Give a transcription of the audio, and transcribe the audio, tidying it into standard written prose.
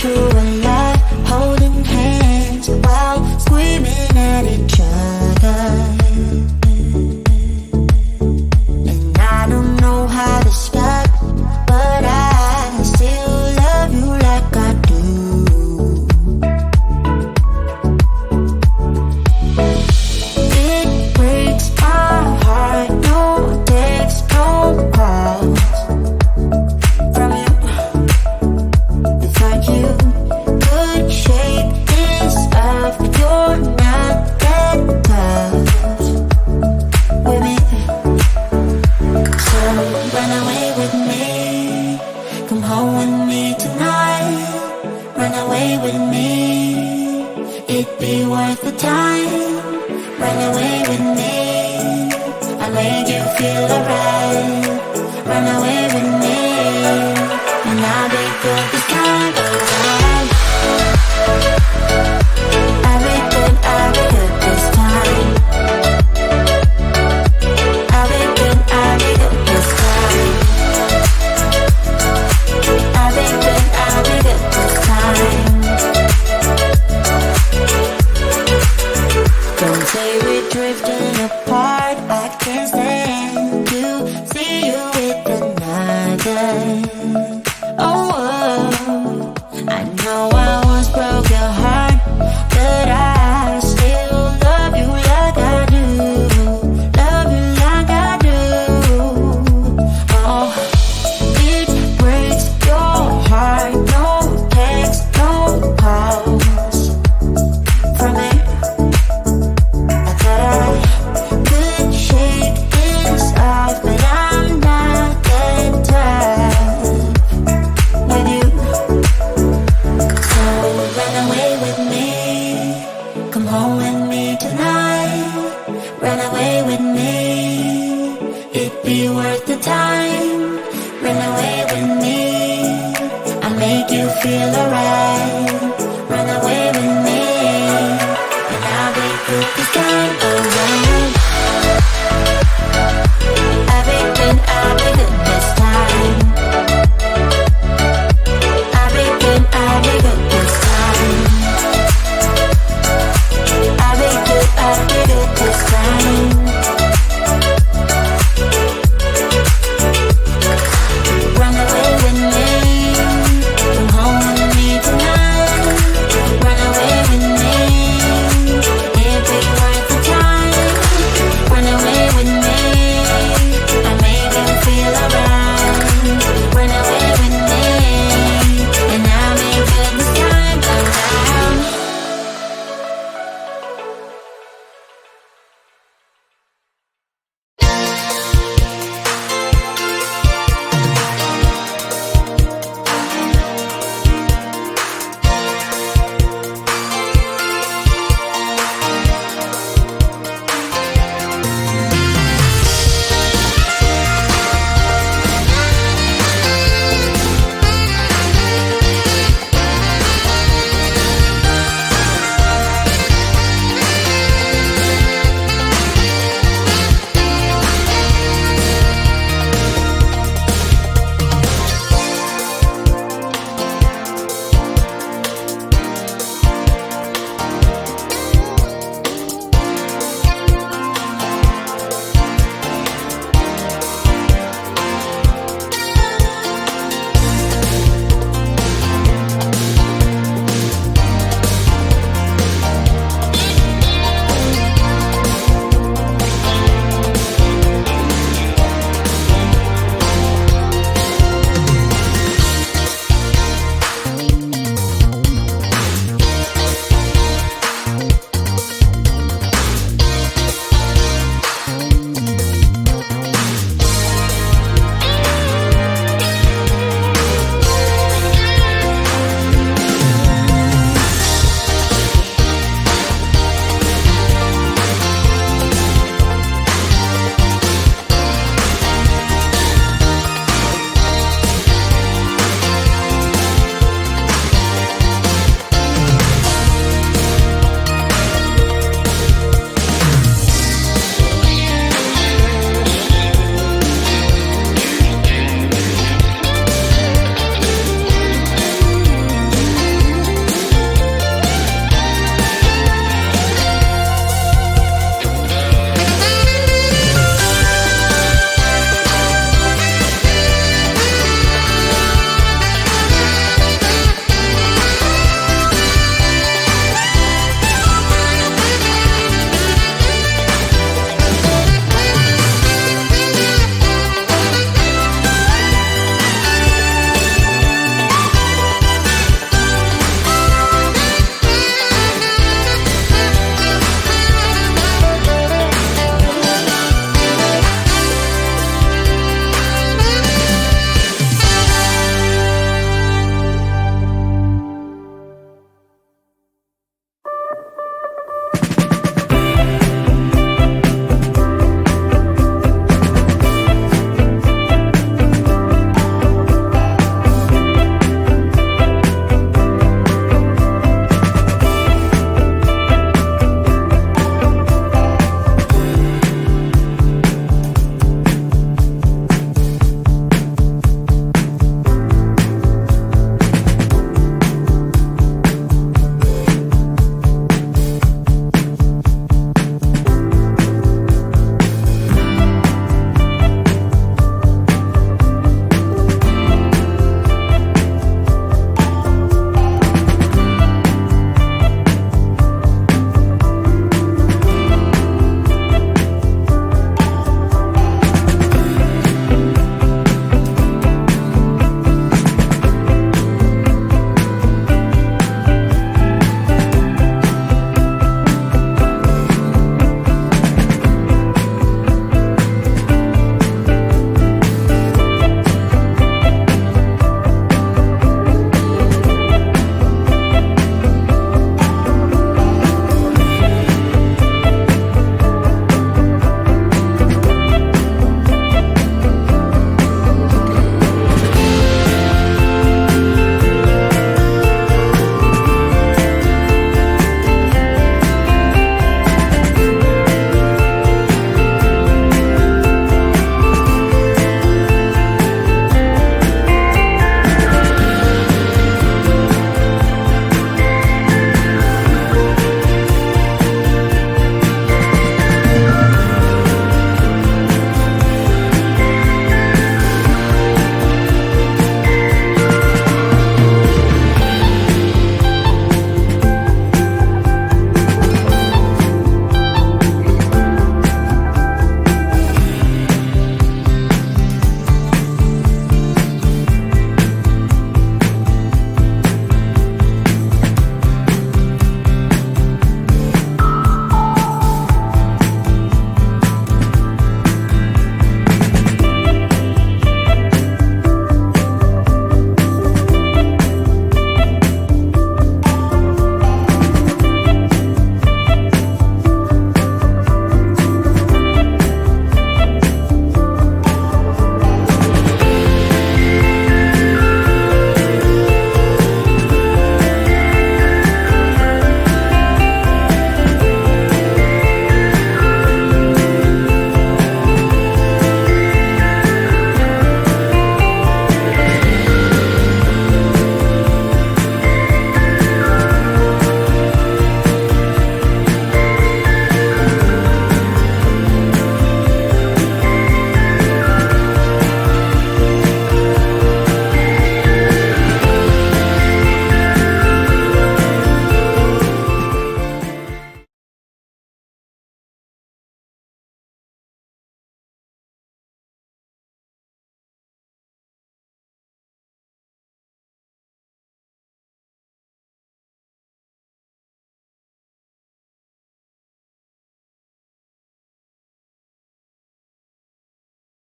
through a lot, holding hands while screaming at each other. And I don't know how to stop, but I still love you like I do. It breaks my heart, no text, no calls from you. Without you, could shake this off, but you're not that tough with me. So run away with me, come home with me tonight. Run away with me, it'd be worth the time. Run away with me, I'll make you feel alright. Run away with me, and I'll be good this time around. I'll be good this time. I'll be good this time. I'll be good this time. Don't say we're drifting apart, I can't stand to see you with another. Oh, I know I once broke your heart, but I still love you like I do. Love you like I do. Oh, it breaks your heart, no text, no calls from me. I thought I could shake this off, but I'm not that tough with you. So run away with me, come home with me tonight. Run away with me, it'd be worth the time. Run away with me, I'll make you feel alright. Run away with me, and I'll be good this time around.